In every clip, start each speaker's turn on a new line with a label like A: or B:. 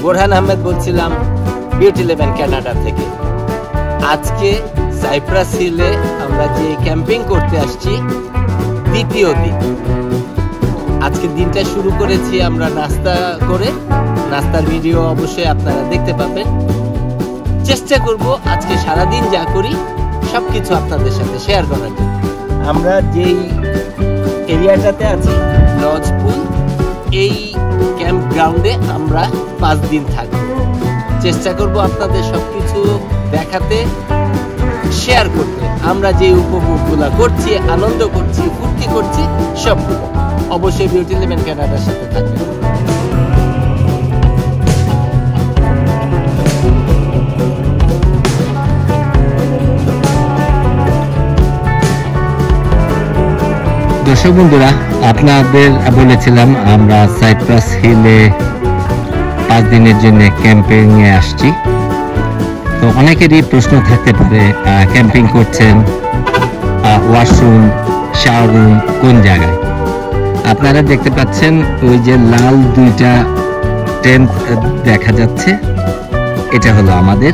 A: বোরহান আহমেদ বলছিলাম beauty লেভেন Canada থেকে। আজকে সাইপ্রাস হিলে আমরা যে ক্যাম্পিং করতে আসছি দ্বিতীয় দিন। আজকে দিনটা শুরু করেছি আমরা নাস্তা করে, নাস্তার ভিডিও অবশ্যই আপনারা দেখতে পাবেন। চেষ্টা করব আজকে সারাদিন যা করি সবকিছু আপনাদের সাথে শেয়ার করার জন্য। আমরা যেই এরিয়াটাতে আছি লজ পুল, এই ক্যাম্প গ্রাউন্ডে আমরা 5 দিন থাকব। চেষ্টা করব আপনাদের সবকিছু দেখাতে, শেয়ার করতে। আমরা যে উপভোগগুলো করছি, আনন্দ করছি, ফুর্তি করছি, সবগুলো অবশ্যই বিউটি লেভেন কানাডার সাথে থাকবে।
B: দর্শক বন্ধুরা, আপনাদের বলেছিলাম আমরা সাইপ্রাস হিলে 5 দিনের জন্য ক্যাম্পিং এ আসছি। তো অনেকেরই প্রশ্ন থাকতে পারে, ক্যাম্পিং করছেন, ওয়াশরুম, শাওয়ার রুম কোন জায়গায়? আপনারা দেখতে পাচ্ছেন ওই যে লাল 2টা টেন্ট দেখা যাচ্ছে, এটা হলো আমাদের।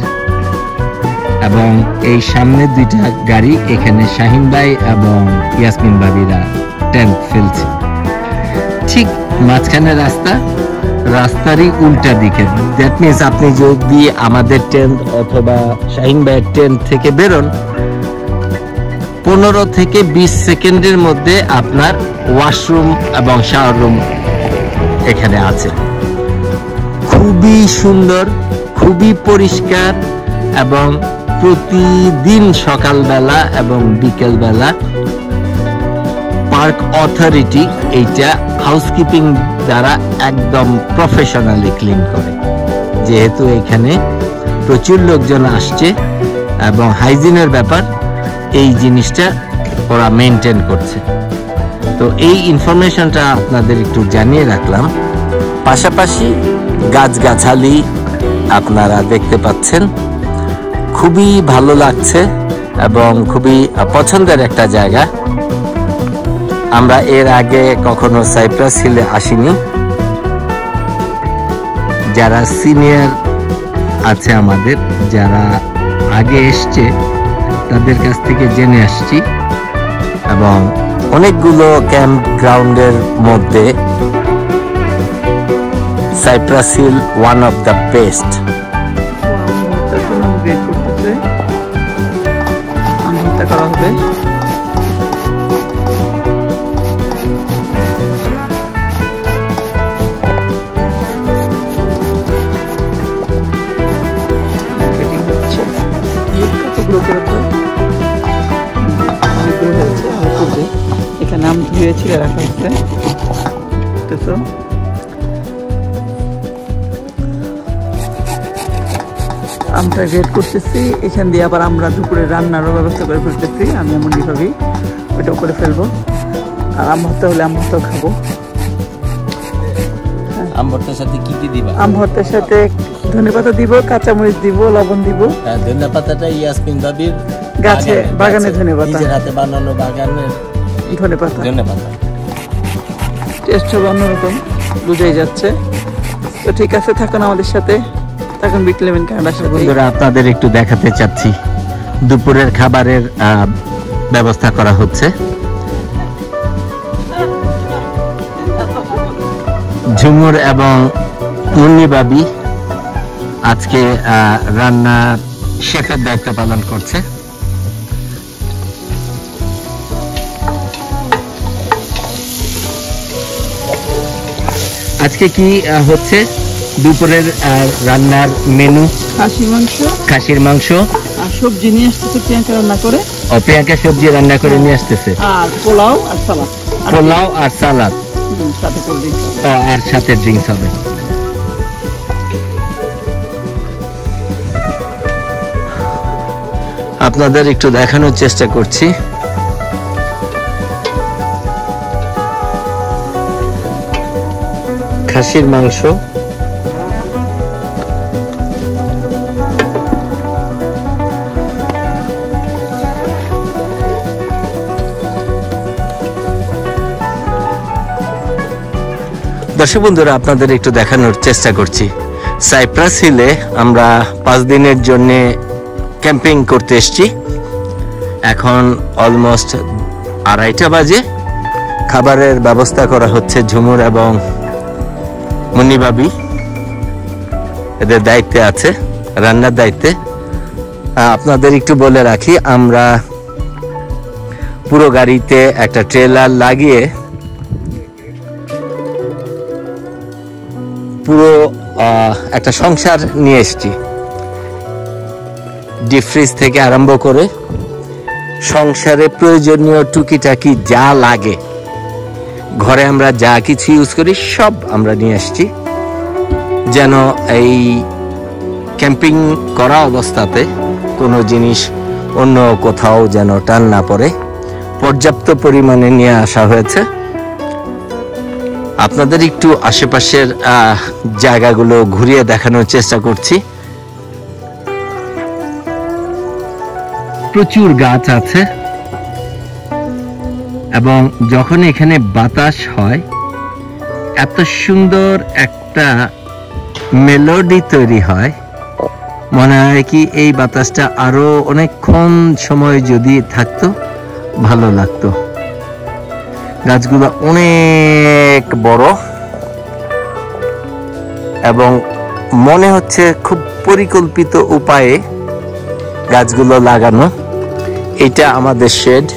B: এবং এই সামনে 2টা গাড়ি, এখানে শাহিন ভাই এবং ইয়াসমিন ভাবিরা টেন্ট ফেলছে। ঠিক মাঝখানে রাস্তারই উল্টা দিকে। দ্যাট মিনস আপনি যদি আমাদের টেন্ট অথবা শাহিন ভাইয়ের টেন্ট থেকে বেরোন, 15 থেকে 20 সেকেন্ডের মধ্যে আপনার ওয়াশরুম এবং শাওয়ার রুম এখানে আছে। খুবই সুন্দর, খুবই পরিষ্কার, এবং প্রতিদিন সকালবেলা এবং বিকেলবেলা পার্ক অথরিটি এইটা হাউসকিপিং দ্বারা একদম প্রফেশনালি ক্লিন করে। যেহেতু এখানে প্রচুর লোকজন আসছে এবং হাইজিনের ব্যাপার, এই জিনিসটা ওরা মেনটেন করছে। তো এই ইনফরমেশনটা আপনাদের একটু জানিয়ে রাখলাম। পাশাপাশি গাছগাছালি আপনারা দেখতে পাচ্ছেন, খুবই ভালো লাগছে এবং খুবই পছন্দের একটা জায়গা। আমরা এর আগে কখনো সাইপ্রাস হিলে আসিনি। যারা সিনিয়র আছে আমাদের, যারা আগে এসছে, তাদের কাছ থেকে জেনে আসছি। এবং অনেকগুলো ক্যাম্প গ্রাউন্ডের মধ্যে Cypress Hill one of the best. করা হবে এখানে আম ধুয়ে ছিলে রাখা হচ্ছে। আমটা গ্রেড করতেছি, এখান দিয়ে আবার আমরা দুপুরে রান্নারও ব্যবস্থা করে ফেলতেছি। আমি এমনই ভাবি ওইটাও করে ফেলবো। আর আম ভর্তা হলে আম ভর্তাও খাবো।
A: আম ভর্তার সাথে কি কি দিবা?
B: আম ভর্তার সাথে ধনেপাতা দিব, কাঁচামরিচ দিব, লবণ দিব।
A: ধনেপাতাটা ইয়াসমিন ভাবির
B: গাছে, বাগানে ধনেপাতা,
A: নিজের হাতে বানানো বাগানের ধনেপাতা।
B: টেস্ট হবে অন্যরকম, বুঝাই যাচ্ছে। তো ঠিক আছে, থাকুন আমাদের সাথে, থাকুন বিউটি লেভেন কানাডার সাথে। বন্ধুরা, আপনাদের একটু দেখাতে চাচ্ছি দুপুরের খাবারের ব্যবস্থা করা হচ্ছে। ঝুমুর এবং মুন্নি বাবি আজকে রান্নার শেফের দায়িত্ব পালন করছে। আজকে কি হচ্ছে দুপুরের রান্নার মেনু? খাসির মাংস আর সবজি নিয়ে আসতেছে প্রিয়াঙ্কা রান্না করে। প্রিয়াঙ্কা সবজি রান্না করে নিয়ে আসতেছে, আর পোলাও আর সালাদ, আর সাথে ড্রিঙ্কস হবে। আপনাদের একটু দেখানোর চেষ্টা করছি। খাসির মাংস, দর্শক বন্ধুরা, আপনাদের একটু দেখানোর চেষ্টা করছি
A: সাইপ্রাস হিলে আমরা 5 দিনের জন্য ক্যাম্পিং করতে এসেছি। এখন অলমোস্ট 2:30 বাজে। খাবারের ব্যবস্থা করা হচ্ছে ঝুমুর এবং মুন্নি ভাবি, এদের দায়িত্বে আছে, রান্নার দায়িত্বে। আপনাদের একটু বলে রাখি, আমরা পুরো গাড়িতে একটা ট্রেলার লাগিয়ে পুরো একটা সংসার নিয়ে এসেছি। ডিপ ফ্রিজ থেকে আরম্ভ করে সংসারে প্রয়োজনীয় টুকিটাকি যা লাগে, ঘরে আমরা যা কিছু ইউজ করি সব আমরা নিয়ে এসেছি, যেন এই ক্যাম্পিং করা অবস্থাতে কোনো জিনিস অন্য কোথাও যেন টান না পড়ে। পর্যাপ্ত পরিমাণে নিয়ে আসা হয়েছে। আপনাদের একটু আশেপাশের জায়গাগুলো ঘুরিয়ে দেখানোর চেষ্টা করছি। প্রচুর গাছ আছে এবং যখন এখানে বাতাস হয় এত সুন্দর একটা মেলোডি তৈরি হয়, মনে হয় কি এই বাতাসটা আরো অনেকক্ষণ সময় যদি থাকতো ভালো লাগতো। গাছগুলো অনেক বড় এবং মনে হচ্ছে খুব পরিকল্পিত উপায়ে গাছগুলো লাগানো। এটা আমাদের শেড।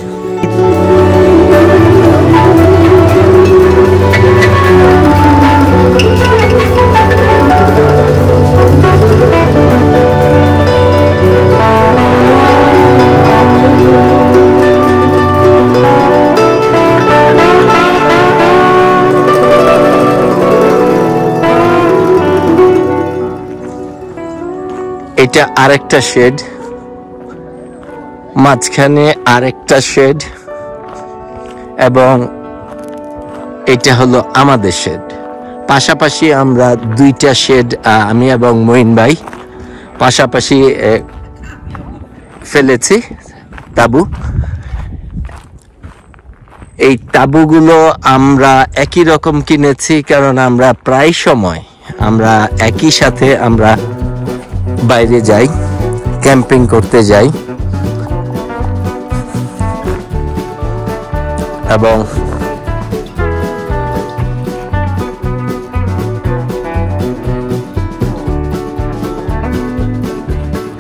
A: এটা আরেকটা শেড, মাঝখানে আরেকটা শেড এবং এটা হলো আমাদের শেড। পাশাপাশি আমরা 2টা শেড, আমি এবং মঈন ভাই পাশাপাশি ফেলেছি তাবু। এই তাবুগুলো আমরা একই রকম কিনেছি, কারণ আমরা প্রায় সময় আমরা একই সাথে আমরা বাইরে যাই, ক্যাম্পিং করতে যাই এবং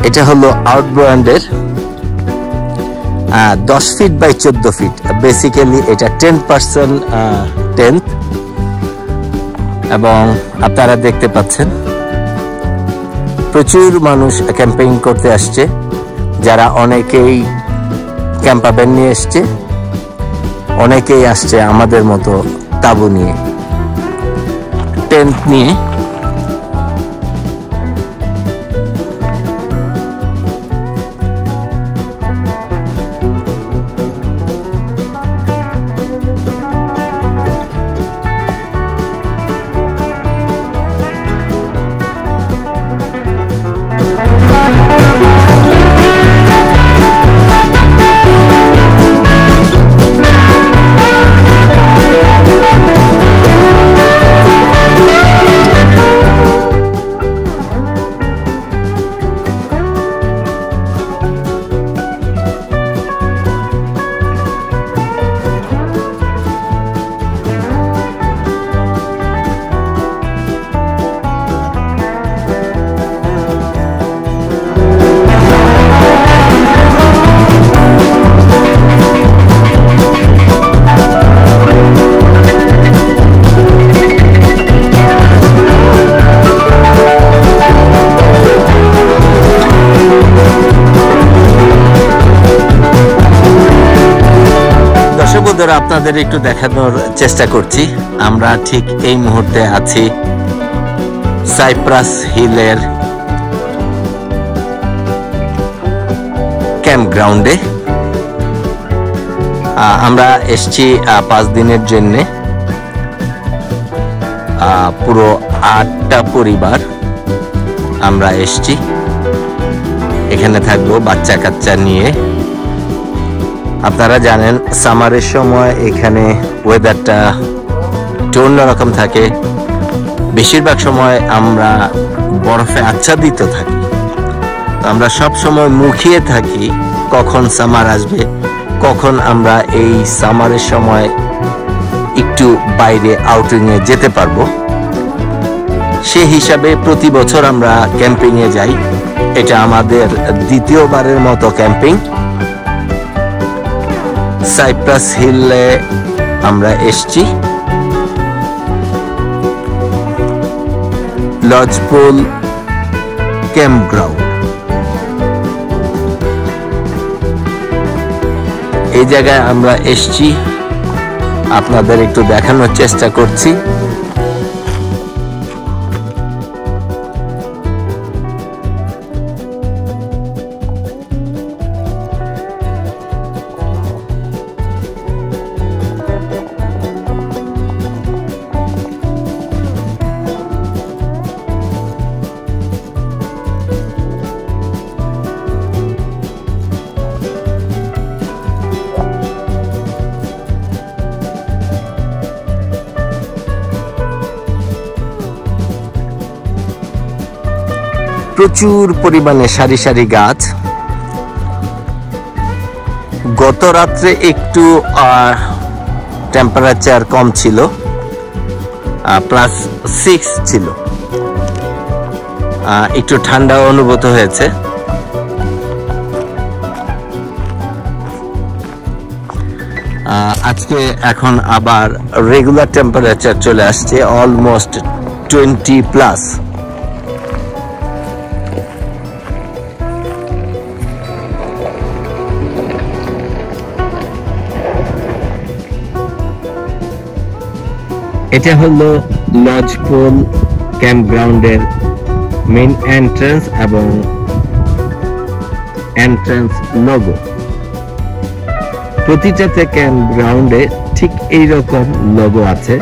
A: এটা হলো আউট ব্র্যান্ডের 10 ফিট বাই 14 ফিট। বেসিক্যালি এটা 10% টেন্ট এবং আপনারা দেখতে পাচ্ছেন প্রচুর মানুষ ক্যাম্পিং করতে আসছে, যারা অনেকেই ক্যাম্পার নিয়ে এসছে, অনেকেই আসছে আমাদের মতো তাবু নিয়ে, টেন্ট নিয়ে। আপনাদের একটু দেখানোর চেষ্টা করছি, আমরা ঠিক এই মুহূর্তে আছি সাইপ্রাস হিলের ক্যাম্প গ্রাউন্ডে। আমরা এসছি 5 দিনের জন্য। পুরো 8টা পরিবার আমরা এসছি, এখানে থাকবো বাচ্চা কাচ্চা নিয়ে। আপনারা জানেন সামারের সময় এখানে ওয়েদারটা একটু অন্যরকম থাকে। বেশিরভাগ সময় আমরা বরফে আচ্ছাদিত থাকি। আমরা সব সময় মুখিয়ে থাকি কখন সামার আসবে, কখন আমরা এই সামারের সময় একটু বাইরে আউটিংয়ে যেতে পারবো। সেই হিসাবে প্রতি বছর আমরা ক্যাম্পিংয়ে যাই। এটা আমাদের দ্বিতীয়বারের মতো ক্যাম্পিং। সাইপ্রাস হিলে আমরা এসছি। লজপুল ক্যাম্পগ্রাউন্ড, এই জায়গায় আমরা এসছি, আপনাদের একটু দেখানোর চেষ্টা করছি। প্রচুর পরিমাণে সারি সারি গাছ। গত রাত্রে একটু টেম্পারেচার কম ছিল, +6 ছিল, একটু ঠান্ডা অনুভূত হয়েছে। আজকে এখন আবার রেগুলার টেম্পারেচার চলে আসছে, অলমোস্ট 20+। এটা হলো লজপুল ক্যাম্পগ্রাউন্ডের মেইন এন্ট্রান্স এবং এন্ট্রান্স লোগো। প্রতিটাতে ক্যাম্পগ্রাউন্ডে ঠিক এইরকম লোগো আছে।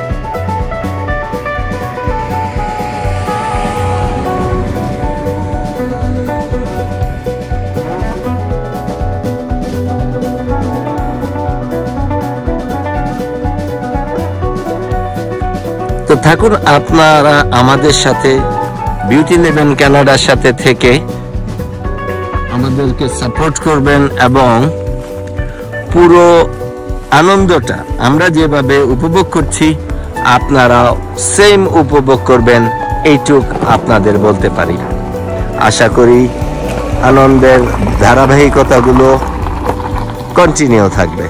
A: তো থাকুন আপনারা আমাদের সাথে, বিউটি লেভেন কানাডার সাথে থেকে আমাদেরকে সাপোর্ট করবেন এবং পুরো আনন্দটা আমরা যেভাবে উপভোগ করছি আপনারা সেম উপভোগ করবেন, এইটুক আপনাদের বলতে পারি। আশা করি আনন্দের ধারাবাহিকতাগুলো কন্টিনিউ থাকবে।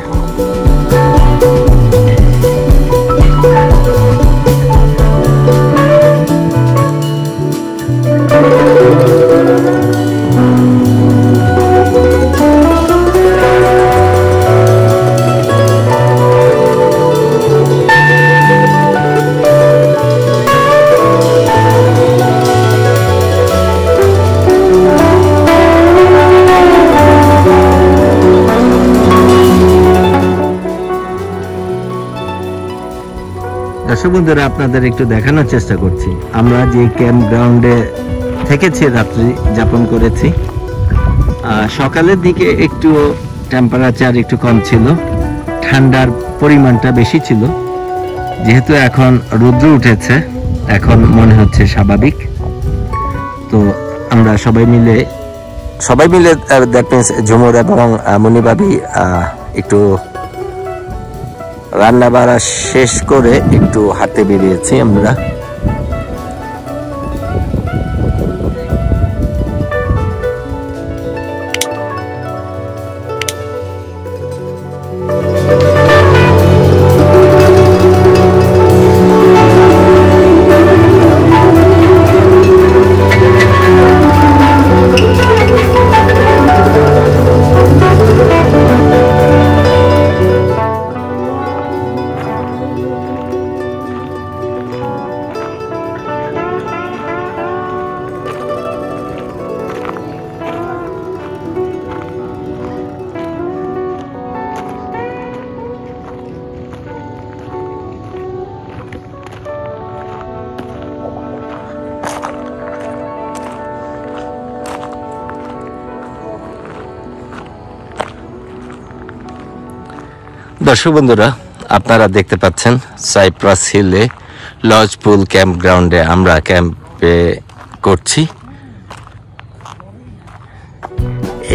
A: দর্শক বন্ধুরা, আপনাদের একটু দেখানোর চেষ্টা করছি আমরা যে ক্যাম্প গ্রাউন্ডে থেকেছি, রাত্রি যাপন করেছি। সকালের দিকে একটু টেম্পারেচার একটু কম ছিল, ঠান্ডার পরিমাণটা বেশি ছিল। যেহেতু এখন রৌদ্র উঠেছে, এখন মনে হচ্ছে স্বাভাবিক। তো আমরা সবাই মিলে দ্যাট মিনস ঝুমুর এবং মুনিবাবি একটু রান্না বাড়া শেষ করে একটু হাঁটতে বেরিয়েছি আমরা। দর্শক বন্ধুরা, আপনারা দেখতে পাচ্ছেন সাইপ্রাস হিলে লজপুল ক্যাম্প গ্রাউন্ডে আমরা ক্যাম্পে করছি।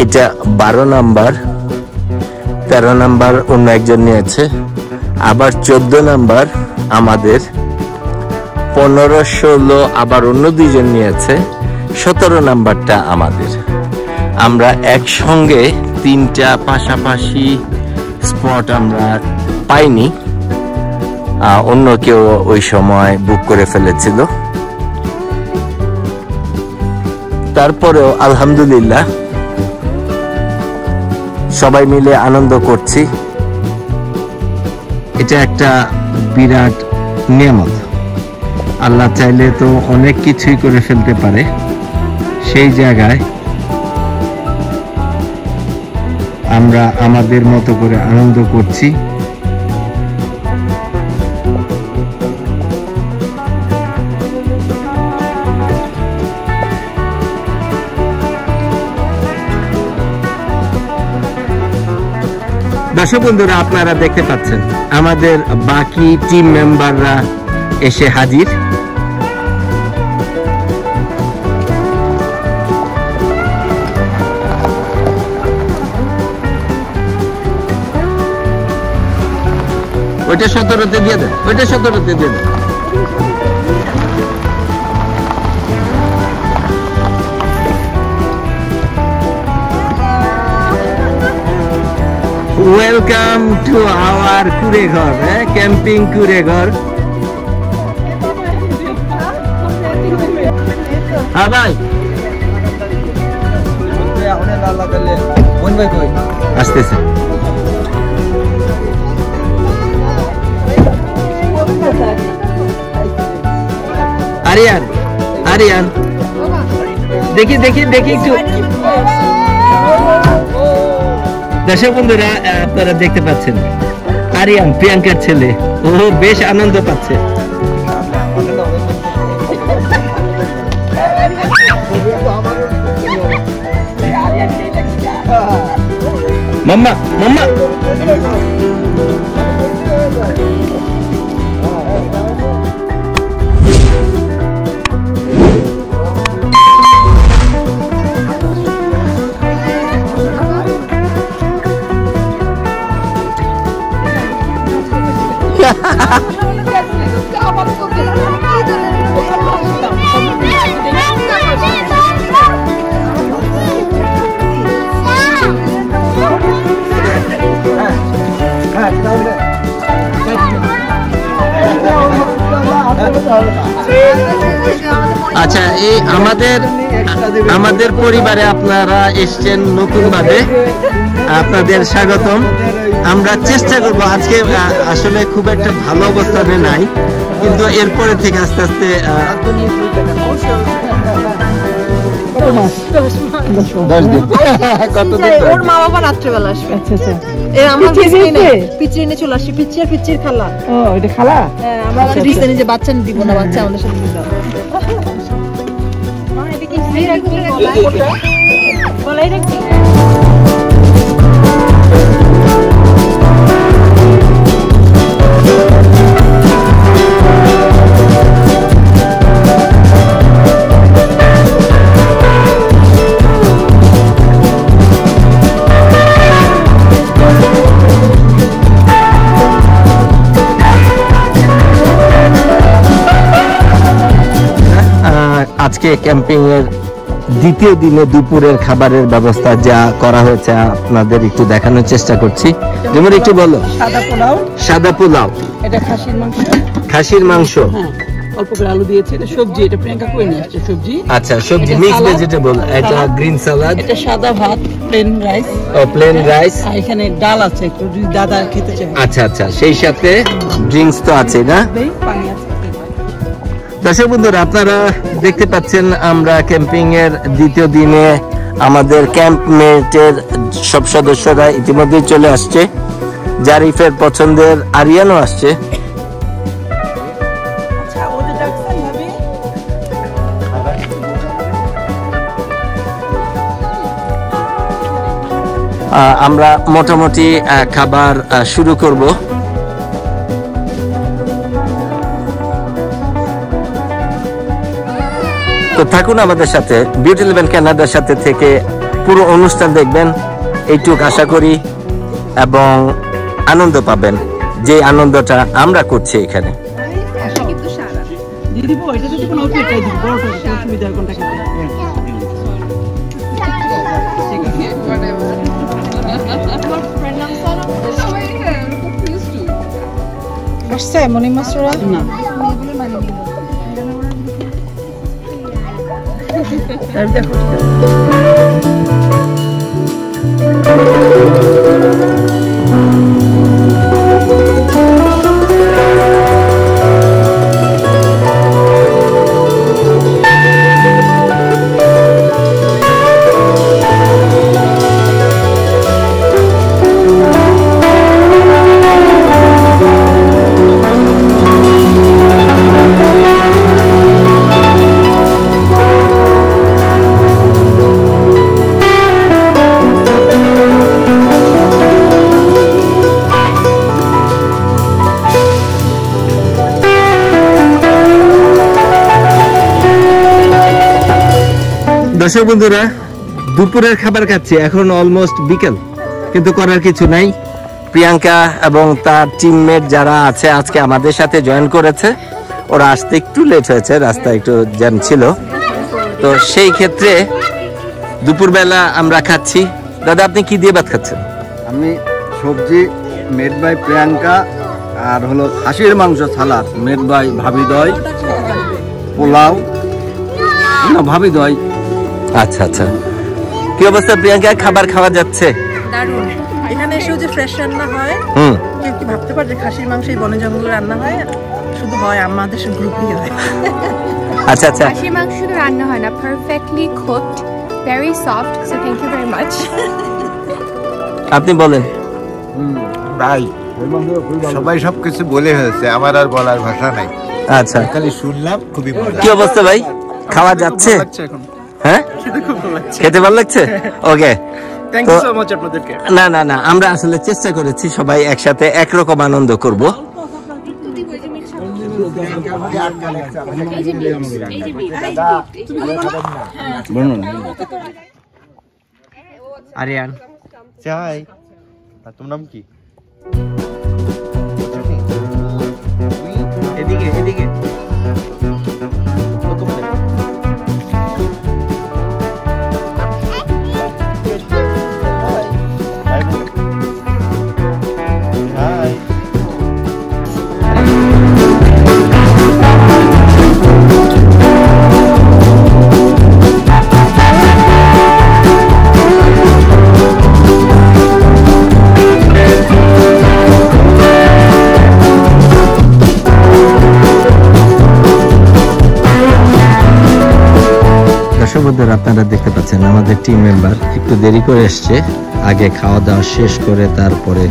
A: এটা 12 নাম্বার, 13 নাম্বার অন্য একজন নিয়েছে, আবার 14 নাম্বার আমাদের, 15, 16 আবার অন্য দুইজন নিয়েছে, 17 নাম্বারটা আমাদের। আমরা একসঙ্গে 3টা পাশাপাশি স্পট আমরা পাইনি, অন্য কেউ ওই সময় বুক করে ফেলেছিল। তারপরেও আলহামদুলিল্লাহ সবাই মিলে আনন্দ করছি।
B: এটা একটা বিরাট নিয়ামত। আল্লাহ চাইলে তো অনেক কিছুই করে ফেলতে পারে, সেই জায়গায় আমরা আমাদের মতো করে আনন্দ করছি। দর্শক বন্ধুরা, আপনারা দেখতে পাচ্ছেন আমাদের বাকি টিম মেম্বাররা এসে হাজির। ওইটা 17-তে দিয়ে দেন, ওইটা 17-তে দিয়ে দেন। ওয়েলকাম টু আওয়ার কুড়েঘর, ক্যাম্পিং কুড়েঘর। হ্যাঁ ভাই, আসতেছে। আরিয়ান, আরিয়ান, দেখি দেখি দেখি একটু। দর্শক বন্ধুরা, আপনারা দেখতে পাচ্ছেন আরিয়ান প্রিয়াঙ্কার ছেলে, ও বেশ আনন্দ পাচ্ছে। মাম্মা, মাম্মা, আচ্ছা, এই আমাদের পরিবারে আপনারা এসছেন নতুন ভাবে, আপনাদের স্বাগতম। আমরা চেষ্টা করব, আজকে আসলে খুব একটা ভালো অবস্থানে নাই, কিন্তু এরপরে থেকে আস্তে আস্তে
C: ওর মা বাবা রাত্রেবেলা আসবে। আমরা পিচি এনে চলে আসছি, পিচি আর পিচির খালা। ও, এটা খালা? হ্যাঁ, আমরা যে বাচ্চা দিব না, বাচ্চা আমাদের সাথে দিতে হবে। বলাই রাখছি।
A: আজকে ক্যাম্পিং এর দ্বিতীয় দিনে দুপুরের খাবারের ব্যবস্থা যা করা হয়েছে আপনাদের একটু দেখানোর চেষ্টা করছি। যেমন একটু বলো।
C: সাদা পোলাও,
A: সাদা পোলাও,
C: এটা খাসির মাংস,
A: খাসির মাংস,
C: হ্যাঁ অল্প করে আলু দিয়েছে, এটা সবজি, এটা প্রিয়াঙ্কা করে নিয়ে আসছে সবজি।
A: আচ্ছা, সবজি মিক্স ভেজিটেবল, এটা গ্রিন সালাদ,
C: এটা সাদা ভাত, প্লেন রাইস,
A: ও প্লেন রাইস,
C: আর এখানে ডাল আছে একটু, যদি দাদা খেতে চায়।
A: আচ্ছা আচ্ছা, সেই সাথে ড্রিঙ্কস তো আছে না?
C: পানি আছে।
A: দর্শক বন্ধুরা, আপনারা দেখতে পাচ্ছেন আমরা ক্যাম্পিং এর দ্বিতীয় দিনে আমাদের ক্যাম্পমেটের সব সদস্যরা ইতিমধ্যে চলে আসছে। জারিফের পছন্দের আরিয়ানও আসছে। আমরা মোটামুটি খাবার শুরু করব। তো থাকুন আমাদের সাথে, বিউটি লেভেল কানাডার সাথে থেকে পুরো অনুষ্ঠান দেখবেন এইটুক আশা করি, এবং আনন্দ পাবেন যে আনন্দটা আমরা করছি এখানে। দর্শক বন্ধুরা, দুপুরের খাবার খাচ্ছি, এখন অলমোস্ট বিকেল, কিন্তু করার কিছু নাই। প্রিয়াঙ্কা এবং তার টিমমেট যারা আছে আজকে আমাদের সাথে জয়েন করেছে, ওরা আসতে একটু লেট হয়েছে, রাস্তা একটু জ্যাম ছিল। তো সেই ক্ষেত্রে দুপুরবেলা আমরা খাচ্ছি। দাদা, আপনি কি দিয়ে ভাত খাচ্ছেন?
D: আমি সবজি মেড বাই প্রিয়াঙ্কা, আর হলো খাসির মাংস সালাদ মেড বাই ভাবিদয়, পোলাও না ভাবিদয়।
A: আচ্ছা আচ্ছা, কি অবস্থা প্রিয়াঙ্কা, খাবার খাওয়া যাচ্ছে?
C: দারুণ। এখানে এসেও যে ফ্রেশ রান্না হয়, কেউ কি ভাবতে পারে যে খাসির মাংস এই বনে জঙ্গলে রান্না হয়? শুধু হয় আমাদের গ্রুপই হয়।
A: আচ্ছা আচ্ছা,
E: খাসির মাংস শুধু রান্না হয় না, perfectly cooked, very soft, so thank you very much.
A: আপনি বলেন।
D: ভাই সবাই সবকিছু বলে হয়েছে, আমার আর বলার ভাষা নাই।
A: আচ্ছা,
D: খালি শুনলাম, খুবই মজা।
A: কি অবস্থা ভাই, খাওয়া যাচ্ছে? হ্যাঁ, খেতে ভালো লাগছে? ওকে,
D: থ্যাংক ইউ সো মাচ আপনাদেরকে।
A: না না না, আমরা আসলে চেষ্টা করেছি সবাই একসাথে একরকম আনন্দ করব। আরিয়ান
D: চাই, তোমার নাম কি?
A: এদিকে এদিকে। আপনারা দেখতে পাচ্ছেন আমাদের টিম মেম্বার একটু দেরি করে এসছে, আগে খাওয়া দাওয়া শেষ করে তারপরে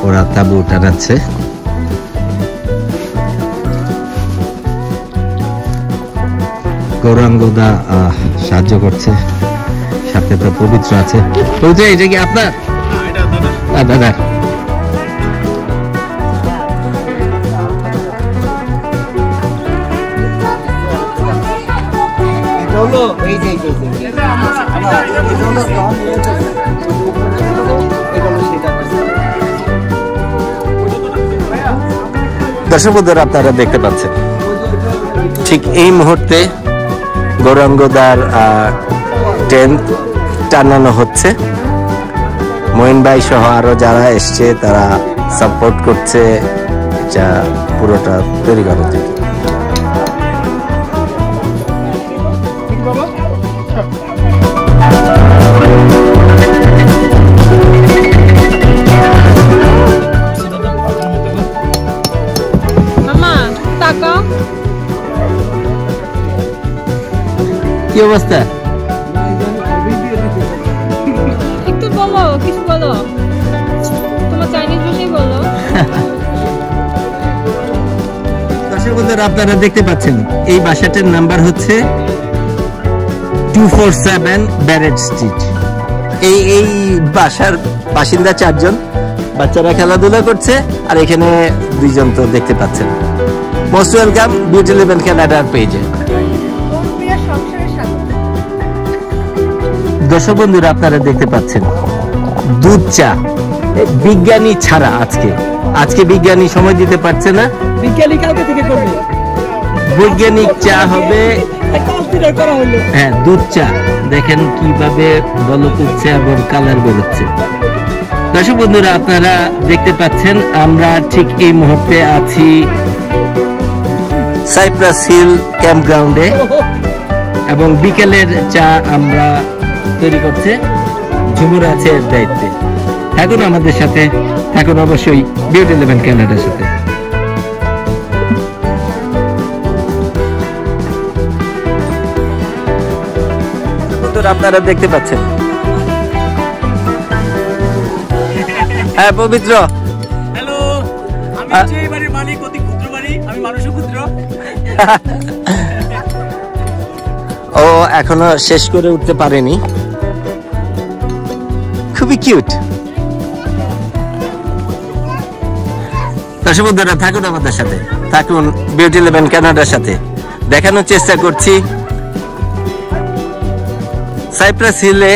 A: ওরা তাঁবু টানাচ্ছে। গৌরাঙ্গদা সাহায্য করছে, সাথে তো পবিত্র আছে। পবিত্র, এটা কি আপনার? দাদা দর্শক বন্ধুরা, আপনারা দেখতে পাচ্ছেন ঠিক এই মুহূর্তে গৌরাঙ্গদার টেন্ট টানানো হচ্ছে। মঈন ভাই সহ আরো যারা এসছে তারা সাপোর্ট করছে এটা পুরোটা তৈরি করার জন্য। কি অবস্থা?
E: একটু বলো, কিছু বলো, তোমার চাইনিজ ভাষায় বলো।
A: দর্শক বন্ধুরা, আপনারা দেখতে পাচ্ছেন এই বাসাটার নাম্বার হচ্ছে 247 ব্যারেট স্ট্রিট। এই বাসার বাসিন্দা 4 জন, বাচ্চারা খেলাধুলা করছে, আর এখানে 2 জন তো দেখতে পাচ্ছেন। মোস্ট ওয়েলকাম বিউটি লেভেল কানাডার পেজে।
B: দর্শক বন্ধুরা আপনারা দেখতে পাচ্ছেন দুধ চা, বিজ্ঞানী ছাড়া। আজকে বিজ্ঞানী সময় দিতে পারছে না,
F: বিজ্ঞানী কালকে থেকে করবে,
B: বৈজ্ঞানিক চা হবে। হ্যাঁ, দুধ চা দেখেন কিভাবে বলক উঠছে এবং কালার বেরোচ্ছে। দর্শক বন্ধুরা আপনারা দেখতে পাচ্ছেন আমরা ঠিক এই মুহূর্তে আছি সাইপ্রাস হিল ক্যাম্প গ্রাউন্ডে এবং বিকেলের চা আমরা তৈরি করছে ঝুমুর আছে এর দায়িত্বে। থাকুন আমাদের সাথে, থাকুন অবশ্যই বিউটি ইলেভেন কানাডার সাথে। আপনারা দেখতে পাচ্ছেন, হ্যাঁ পবিত্র,
F: হ্যালো, আমি যে বাড়ির মালিক, অতি ক্ষুদ্র বাড়ি, আমি মানুষও ক্ষুদ্র।
B: ও এখনো শেষ করে উঠতে পারেনি, খুবই কিউট। দর্শক বন্ধুরা থাকুন আমাদের সাথে, থাকুন বিউটি ইলেভেন কানাডার সাথে। দেখানোর চেষ্টা করছি সাইপ্রাস হিলে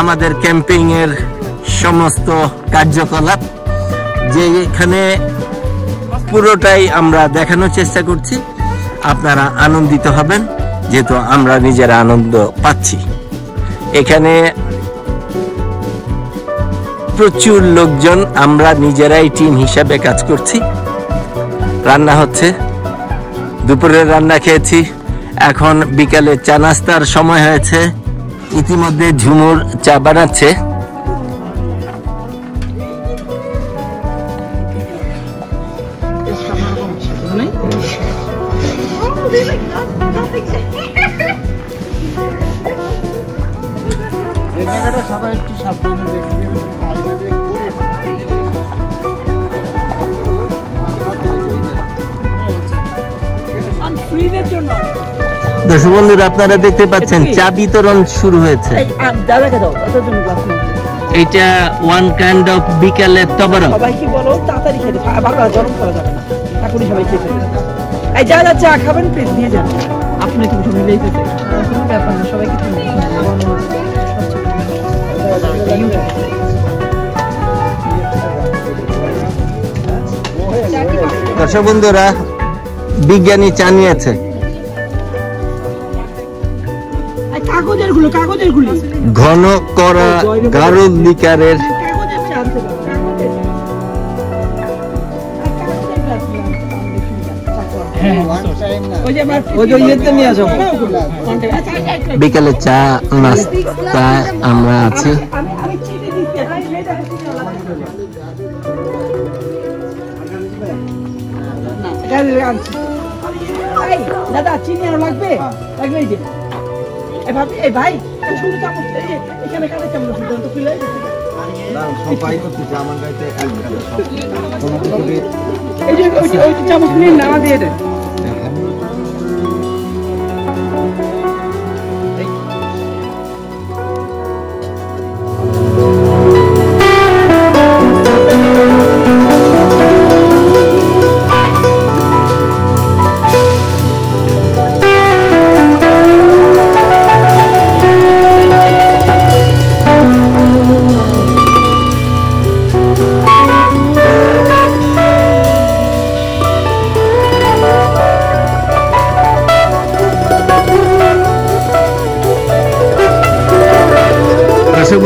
B: আমাদের ক্যাম্পিং এর সমস্ত কার্যকলাপ, যে এখানে পুরোটাই আমরা দেখানোর চেষ্টা করছি। আপনারা আনন্দিত হবেন, যেহেতু আমরা নিজেরা আনন্দ পাচ্ছি। এখানে প্রচুর লোকজন, আমরা নিজেরাই টিম হিসাবে কাজ করছি। রান্না হচ্ছে, দুপুরের রান্না খেয়েছি, এখন বিকালে চা নাস্তার সময় হয়েছে। ইতিমধ্যে ঝুমুর চা বানাচ্ছে।
D: সবাই একটু সাবধানে দেখবেন।
B: দর্শক বন্ধুরা আপনারা দেখতে পাচ্ছেন চা বিতরণ শুরু হয়েছে। এটা ওয়ান কাইন্ড অফ বিকালের তবরক।
F: সবাইকে বলো তাড়াতাড়ি খেতে, বারবার গরম করা যাবে না, এখনই সবাই খেতে। এই যা চা খাবেন প্লিজ নিয়ে যান, আপনি কি মিলেই খেতে, কোনো ব্যাপার না, সবাইকে
B: দর্শক বন্ধুরা বিজ্ঞানী চা নিয়েছে, ঘন করা গাঢ় লিকারের। বিকেলে চা নাস্তা আমরা আছি।
F: দাদা চিনি আরো লাগবে, লাগবে এই যে এই ভাই শুরু চামচ এখানে কানে চামচ তো খুলে
D: সবাই করতেছে আমার গাইতে
F: এই যে ওই চামচ নিয়ে নামা দিয়ে দেন।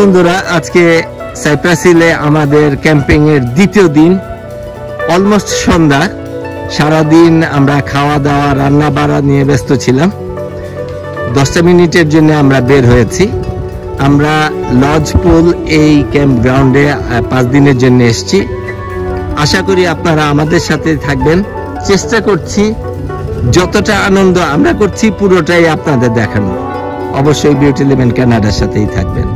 B: বন্ধুরা আজকে সাইপ্রাস হিলে আমাদের ক্যাম্পিং এর দ্বিতীয় দিন, অলমোস্ট সন্ধ্যা। সারাদিন আমরা খাওয়া দাওয়া রান্না বাড়া নিয়ে ব্যস্ত ছিলাম। 10 মিনিটের জন্য আমরা বের হয়েছি। আমরা লজ পুল এই ক্যাম্প গ্রাউন্ডে 5 দিনের জন্য এসেছি। আশা করি আপনারা আমাদের সাথে থাকবেন। চেষ্টা করছি যতটা আনন্দ আমরা করছি পুরোটাই আপনাদের দেখানো। অবশ্যই বিউটি ইলেভেন কানাডার সাথেই থাকবেন।